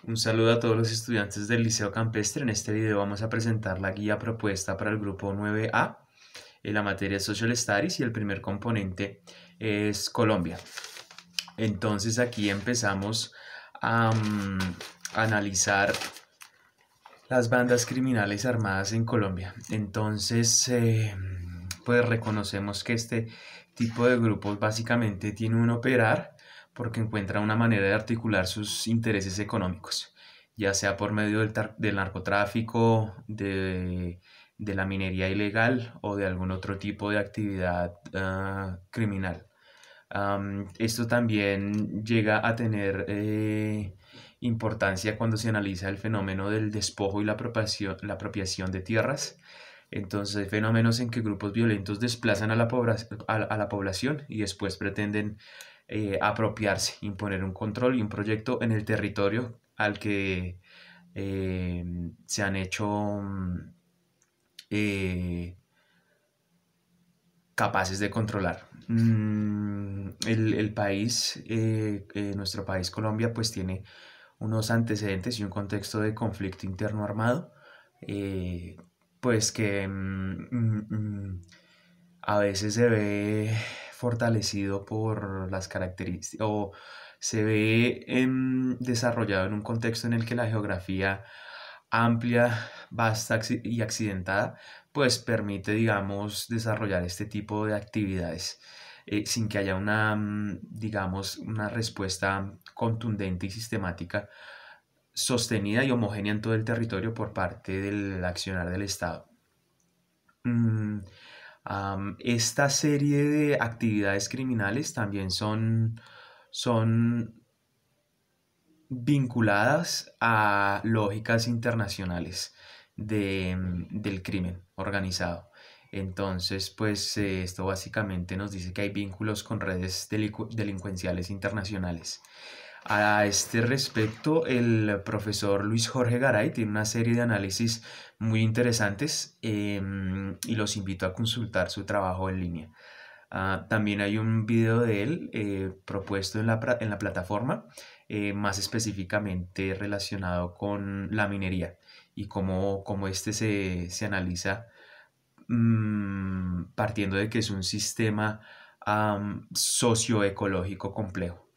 Un saludo a todos los estudiantes del Liceo Campestre. En este video vamos a presentar la guía propuesta para el grupo 9A en la materia de Social Studies y el primer componente es Colombia. Entonces aquí empezamos a analizar las bandas criminales armadas en Colombia. Entonces, pues reconocemos que este tipo de grupos básicamente tiene un operar porque encuentra una manera de articular sus intereses económicos, ya sea por medio del narcotráfico, de la minería ilegal o de algún otro tipo de actividad criminal. Esto también llega a tener importancia cuando se analiza el fenómeno del despojo y la apropiación de tierras. Entonces hay fenómenos en que grupos violentos desplazan a la población y después pretenden apropiarse, imponer un control y un proyecto en el territorio al que se han hecho eh, capaces de controlar. El país, nuestro país Colombia, pues tiene unos antecedentes y un contexto de conflicto interno armado, eh, pues que a veces se ve fortalecido por las características o se ve desarrollado en un contexto en el que la geografía amplia, vasta y accidentada, pues permite, digamos, desarrollar este tipo de actividades sin que haya una, digamos, una respuesta contundente y sistemática, sostenida y homogénea en todo el territorio por parte del accionar del Estado. Mm, Esta serie de actividades criminales también son vinculadas a lógicas internacionales del crimen organizado. Entonces, pues esto básicamente nos dice que hay vínculos con redes delincuenciales internacionales. A este respecto, el profesor Luis Jorge Garay tiene una serie de análisis muy interesantes y los invito a consultar su trabajo en línea. También hay un video de él propuesto en la plataforma, más específicamente relacionado con la minería y cómo este se analiza partiendo de que es un sistema socioecológico complejo.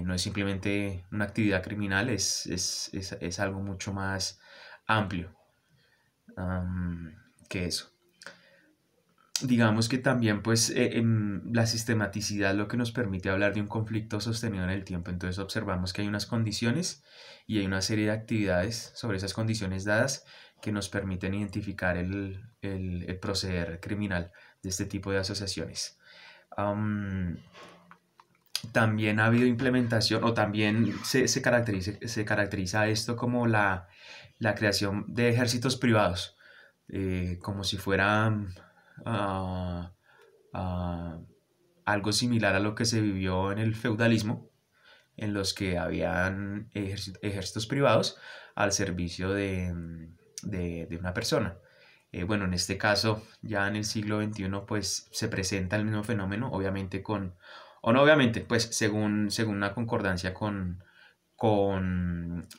No es simplemente una actividad criminal, es algo mucho más amplio que eso. Digamos que también pues la sistematicidad es lo que nos permite hablar de un conflicto sostenido en el tiempo. Entonces observamos que hay unas condiciones y hay una serie de actividades sobre esas condiciones dadas que nos permiten identificar el proceder criminal de este tipo de asociaciones. Um, También ha habido implementación o también se caracteriza esto como la creación de ejércitos privados, como si fueran uh, uh, algo similar a lo que se vivió en el feudalismo, en los que habían ejércitos privados al servicio de una persona. Bueno, en este caso, ya en el siglo XXI, pues se presenta el mismo fenómeno, obviamente o no obviamente, pues según una concordancia con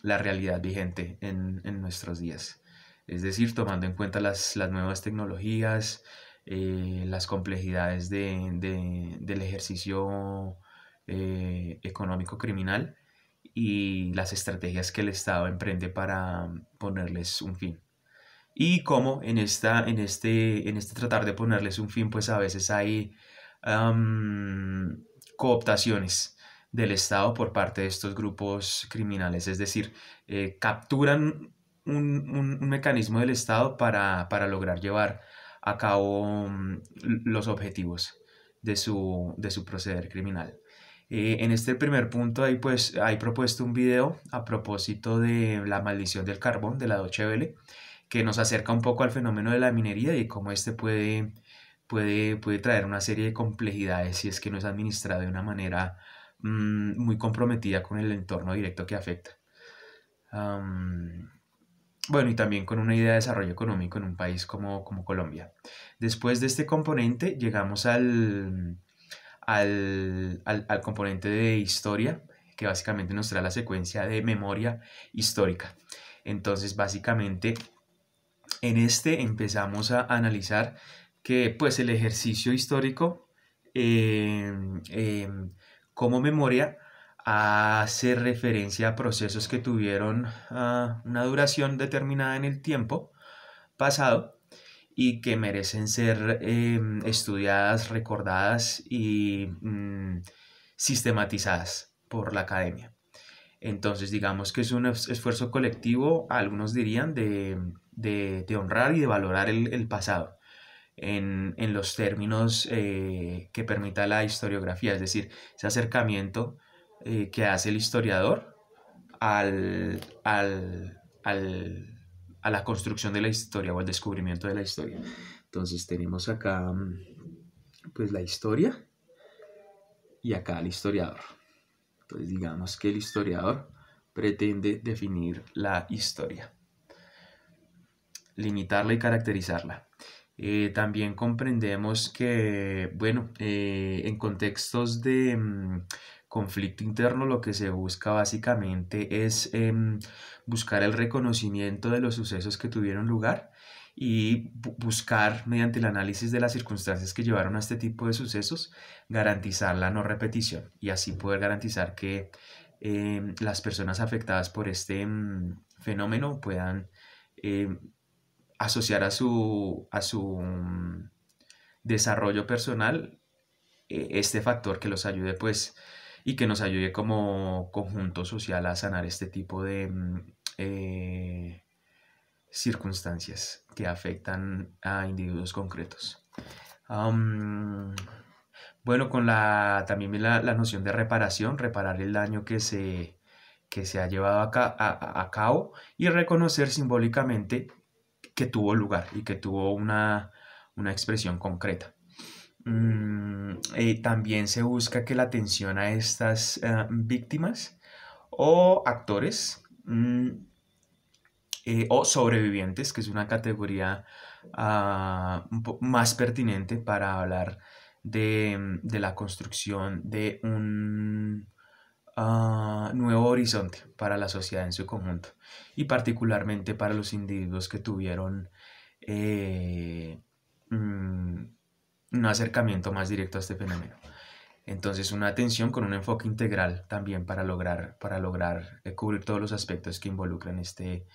la realidad vigente en nuestros días. Es decir, tomando en cuenta las nuevas tecnologías, las complejidades del ejercicio económico criminal y las estrategias que el Estado emprende para ponerles un fin. Y como en este tratar de ponerles un fin, pues a veces hay um, cooptaciones del Estado por parte de estos grupos criminales, es decir, capturan un mecanismo del Estado para lograr llevar a cabo los objetivos de su proceder criminal. En este primer punto ahí pues hay propuesto un video a propósito de la maldición del carbón de la Deutsche Welle, que nos acerca un poco al fenómeno de la minería y cómo este puede traer una serie de complejidades si es que no es administrado de una manera muy comprometida con el entorno directo que afecta. Um, bueno, y también con una idea de desarrollo económico en un país como Colombia. Después de este componente llegamos al componente de historia, que básicamente nos trae la secuencia de memoria histórica. Entonces, básicamente, en este empezamos a analizar que pues el ejercicio histórico eh, eh, como memoria hace referencia a procesos que tuvieron una duración determinada en el tiempo pasado y que merecen ser estudiadas, recordadas y sistematizadas por la academia. Entonces, digamos que es un esfuerzo colectivo, algunos dirían, de honrar y de valorar el pasado en los términos que permita la historiografía, es decir, ese acercamiento que hace el historiador al, al, al, a la construcción de la historia o al descubrimiento de la historia. Entonces tenemos acá pues la historia y acá el historiador. Entonces digamos que el historiador pretende definir la historia, limitarla y caracterizarla. También comprendemos que, bueno, en contextos de conflicto interno lo que se busca básicamente es buscar el reconocimiento de los sucesos que tuvieron lugar y buscar, mediante el análisis de las circunstancias que llevaron a este tipo de sucesos, garantizar la no repetición y así poder garantizar que las personas afectadas por este fenómeno puedan asociar a su desarrollo personal este factor que los ayude pues y que nos ayude como conjunto social a sanar este tipo de circunstancias que afectan a individuos concretos. Bueno, con también la noción de reparación, reparar el daño que se ha llevado a cabo y reconocer simbólicamente que tuvo lugar y que tuvo una expresión concreta. También se busca que la atención a estas víctimas o actores o sobrevivientes, que es una categoría más pertinente para hablar de la construcción de un nuevo horizonte para la sociedad en su conjunto y particularmente para los individuos que tuvieron un acercamiento más directo a este fenómeno. Entonces, una atención con un enfoque integral también para lograr cubrir todos los aspectos que involucran este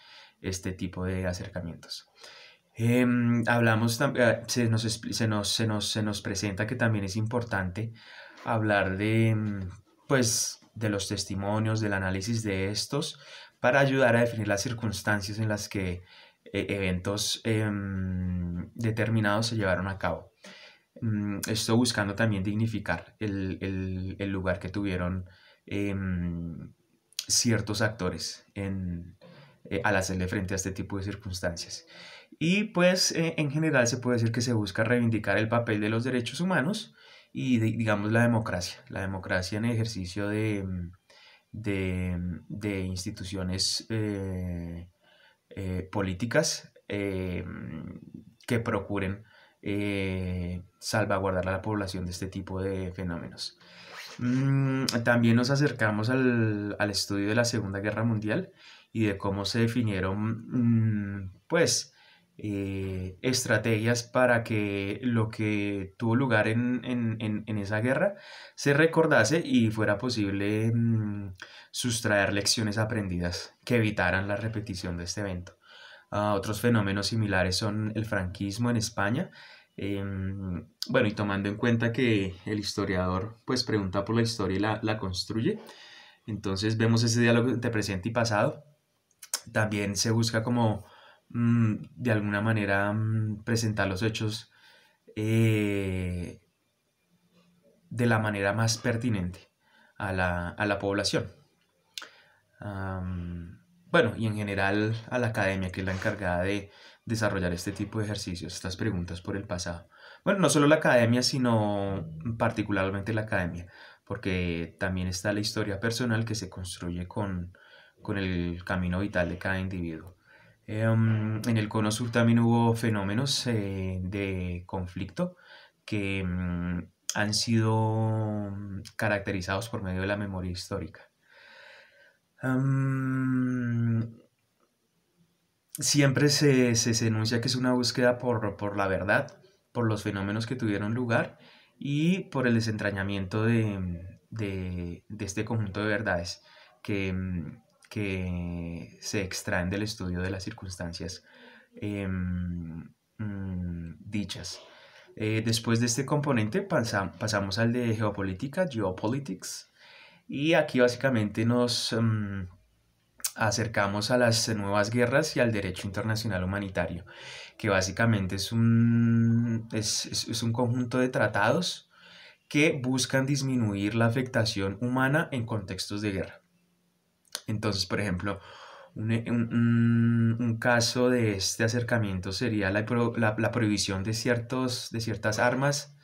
tipo de acercamientos. Hablamos, se nos presenta que también es importante hablar pues, de los testimonios, del análisis de estos, para ayudar a definir las circunstancias en las que eventos determinados se llevaron a cabo. Esto buscando también dignificar el lugar que tuvieron ciertos actores al hacerle frente a este tipo de circunstancias. Y pues en general se puede decir que se busca reivindicar el papel de los derechos humanos y digamos la democracia en ejercicio de instituciones políticas que procuren salvaguardar a la población de este tipo de fenómenos. También nos acercamos al estudio de la Segunda Guerra Mundial y de cómo se definieron pues estrategias para que lo que tuvo lugar en esa guerra se recordase y fuera posible sustraer lecciones aprendidas que evitaran la repetición de este evento. Otros fenómenos similares son el franquismo en España. Bueno, y tomando en cuenta que el historiador pues pregunta por la historia y la construye, entonces vemos ese diálogo entre presente y pasado. También se busca como de alguna manera presentar los hechos de la manera más pertinente a la población. Bueno, y en general a la academia, que es la encargada de desarrollar este tipo de ejercicios, estas preguntas por el pasado. Bueno, no solo la academia, sino particularmente la academia, porque también está la historia personal que se construye con el camino vital de cada individuo. En el Cono Sur también hubo fenómenos de conflicto que han sido caracterizados por medio de la memoria histórica. Am, Siempre se enuncia que es una búsqueda por la verdad, por los fenómenos que tuvieron lugar y por el desentrañamiento de este conjunto de verdades que, que se extraen del estudio de las circunstancias dichas. Después de este componente pasamos al de geopolítica, geopolitics, y aquí básicamente nos acercamos a las nuevas guerras y al derecho internacional humanitario, que básicamente es un conjunto de tratados que buscan disminuir la afectación humana en contextos de guerra. Entonces, por ejemplo, un caso de este acercamiento sería la prohibición de ciertas armas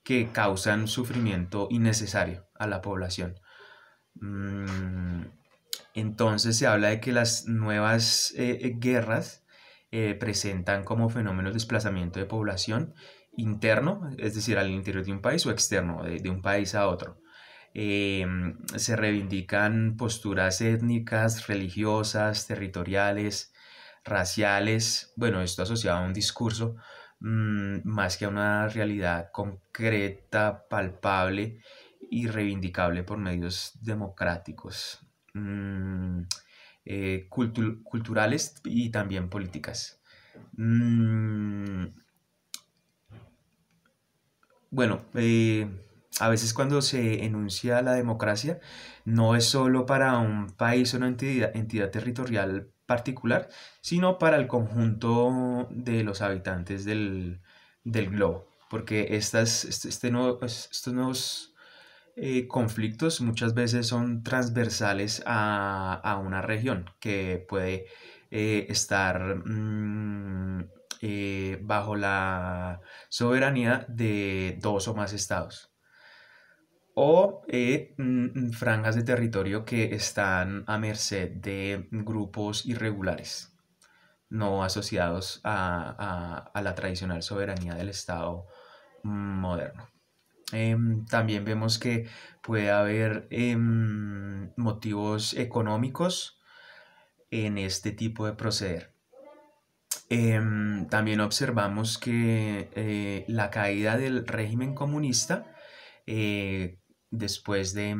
que causan sufrimiento innecesario a la población. Mm, entonces se habla de que las nuevas guerras presentan como fenómenos de desplazamiento de población interno, es decir, al interior de un país, o externo, de un país a otro. Se reivindican posturas étnicas, religiosas, territoriales, raciales, bueno, esto asociado a un discurso más que a una realidad concreta, palpable y reivindicable por medios democráticos, culturales y también políticas. Mm, bueno, a veces cuando se enuncia la democracia, no es solo para un país o una entidad territorial particular, sino para el conjunto de los habitantes del globo. Porque estos nuevos conflictos muchas veces son transversales a una región que puede estar bajo la soberanía de dos o más estados o franjas de territorio que están a merced de grupos irregulares, no asociados a la tradicional soberanía del Estado moderno. También vemos que puede haber motivos económicos en este tipo de proceder. También observamos que la caída del régimen comunista eh, después de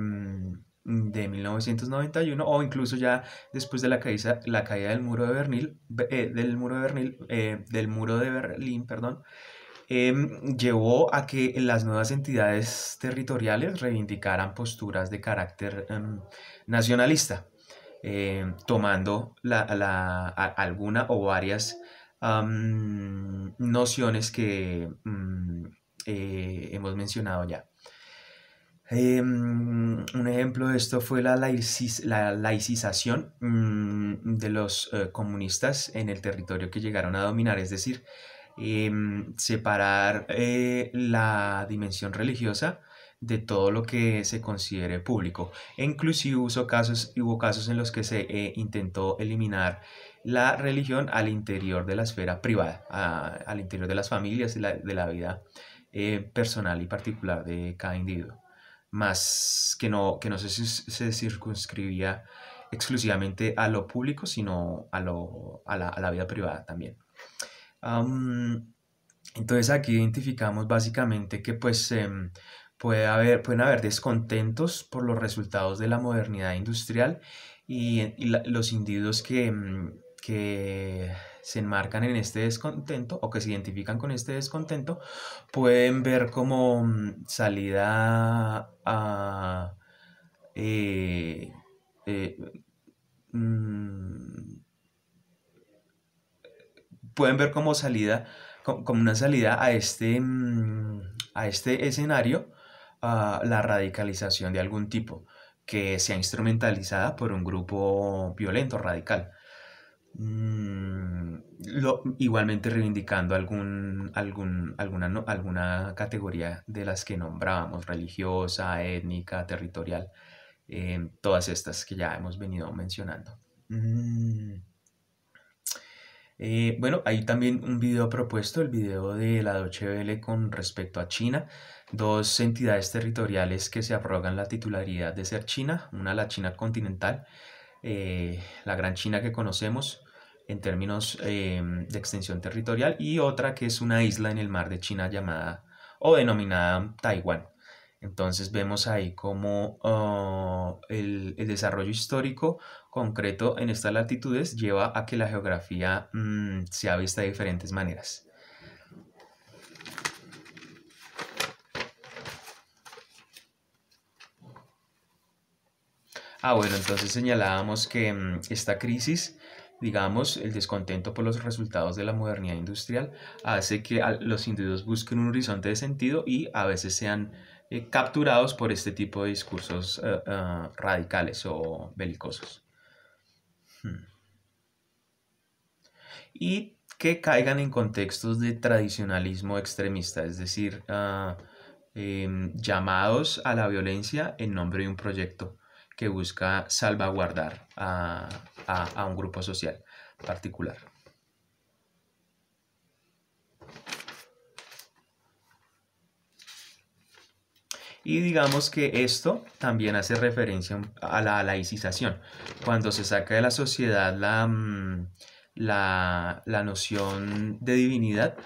1991 o incluso ya después de la caída del muro de Berlín, del muro de Berlín, perdón, llevó a que las nuevas entidades territoriales reivindicaran posturas de carácter nacionalista, tomando alguna o varias nociones que hemos mencionado ya. Un ejemplo de esto fue la laicización de los comunistas en el territorio que llegaron a dominar, es decir, separar la dimensión religiosa de todo lo que se considere público. E inclusive hubo casos en los que se intentó eliminar la religión al interior de la esfera privada, al interior de las familias, de la vida personal y particular de cada individuo. Más que no se circunscribía exclusivamente a lo público, sino a la vida privada también. Entonces aquí identificamos básicamente que pues pueden haber descontentos por los resultados de la modernidad industrial y los individuos que se enmarcan en este descontento o que se identifican con este descontento pueden ver como salida a eh, eh, mm, pueden ver como salida, como una salida a este escenario, la radicalización de algún tipo que sea instrumentalizada por un grupo violento, radical. Igualmente reivindicando alguna categoría de las que nombrábamos, religiosa, étnica, territorial, todas estas que ya hemos venido mencionando. Bueno, hay también un video propuesto, el video de la Deutsche Welle con respecto a China, dos entidades territoriales que se arrogan la titularidad de ser China, una la China continental la Gran China que conocemos en términos de extensión territorial, y otra que es una isla en el mar de China llamada o denominada Taiwán. Entonces vemos ahí cómo el desarrollo histórico concreto en estas latitudes lleva a que la geografía sea vista de diferentes maneras. Bueno, entonces señalábamos que esta crisis, digamos, el descontento por los resultados de la modernidad industrial, hace que los individuos busquen un horizonte de sentido y a veces sean capturados por este tipo de discursos radicales o belicosos. Y que caigan en contextos de tradicionalismo extremista, es decir, llamados a la violencia en nombre de un proyecto que busca salvaguardar a un grupo social particular. Y digamos que esto también hace referencia a la laicización. Cuando se saca de la sociedad la noción de divinidad,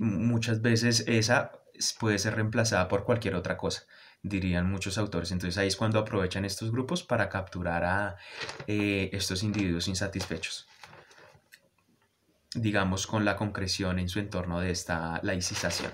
muchas veces esa puede ser reemplazada por cualquier otra cosa, dirían muchos autores. Entonces ahí es cuando aprovechan estos grupos para capturar a estos individuos insatisfechos, digamos, con la concreción en su entorno de esta laicización.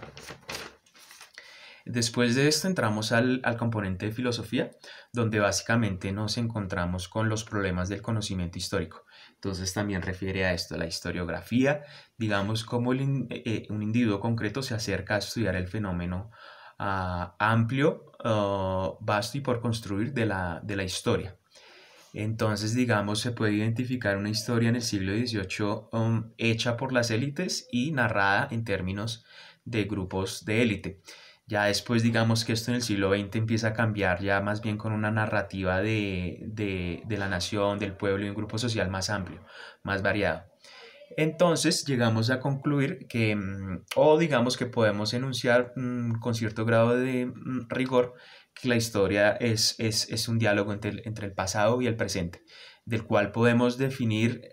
Después de esto entramos al componente de filosofía, donde básicamente nos encontramos con los problemas del conocimiento histórico. Entonces también refiere a esto, la historiografía, digamos, cómo un individuo concreto se acerca a estudiar el fenómeno amplio, vasto y por construir de la historia. Entonces, digamos, se puede identificar una historia en el siglo XVIII hecha por las élites y narrada en términos de grupos de élite. Ya después, digamos que esto en el siglo XX empieza a cambiar ya más bien con una narrativa de la nación, del pueblo y un grupo social más amplio, más variado. Entonces llegamos a concluir que, o digamos que podemos enunciar con cierto grado de rigor, que la historia es un diálogo entre el pasado y el presente, del cual podemos definir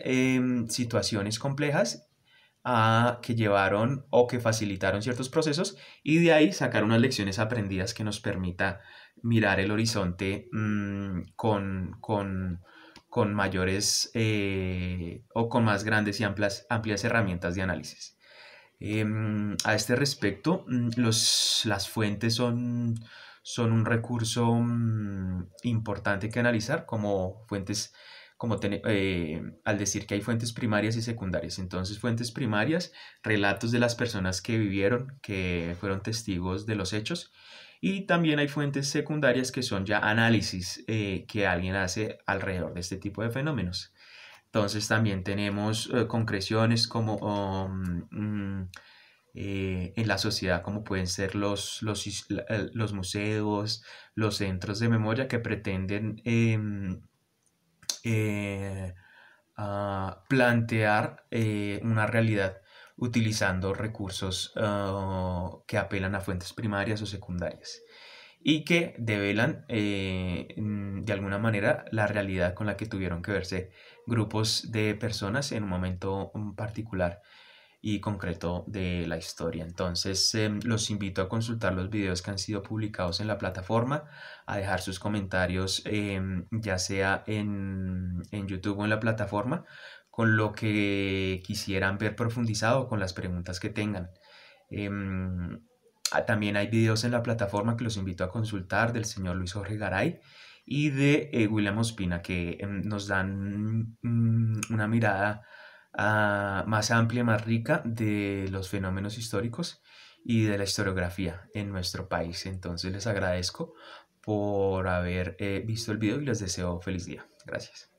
situaciones complejas que llevaron o que facilitaron ciertos procesos, y de ahí sacar unas lecciones aprendidas que nos permita mirar el horizonte con mayores o con más grandes y amplias herramientas de análisis. A este respecto, las fuentes son un recurso importante que analizar, como fuentes, al decir que hay fuentes primarias y secundarias. Entonces, fuentes primarias, relatos de las personas que vivieron, que fueron testigos de los hechos, y también hay fuentes secundarias que son ya análisis que alguien hace alrededor de este tipo de fenómenos. Entonces también tenemos concreciones como en la sociedad, como pueden ser los museos, los centros de memoria que pretenden plantear una realidad utilizando recursos que apelan a fuentes primarias o secundarias y que develan de alguna manera la realidad con la que tuvieron que verse grupos de personas en un momento particular y concreto de la historia. Entonces los invito a consultar los videos que han sido publicados en la plataforma, a dejar sus comentarios ya sea en YouTube o en la plataforma, con lo que quisieran ver profundizado, con las preguntas que tengan. También hay videos en la plataforma que los invito a consultar, del señor Luis Jorge Garay y de William Ospina, que nos dan una mirada más amplia, más rica de los fenómenos históricos y de la historiografía en nuestro país. Entonces les agradezco por haber visto el video y les deseo feliz día. Gracias.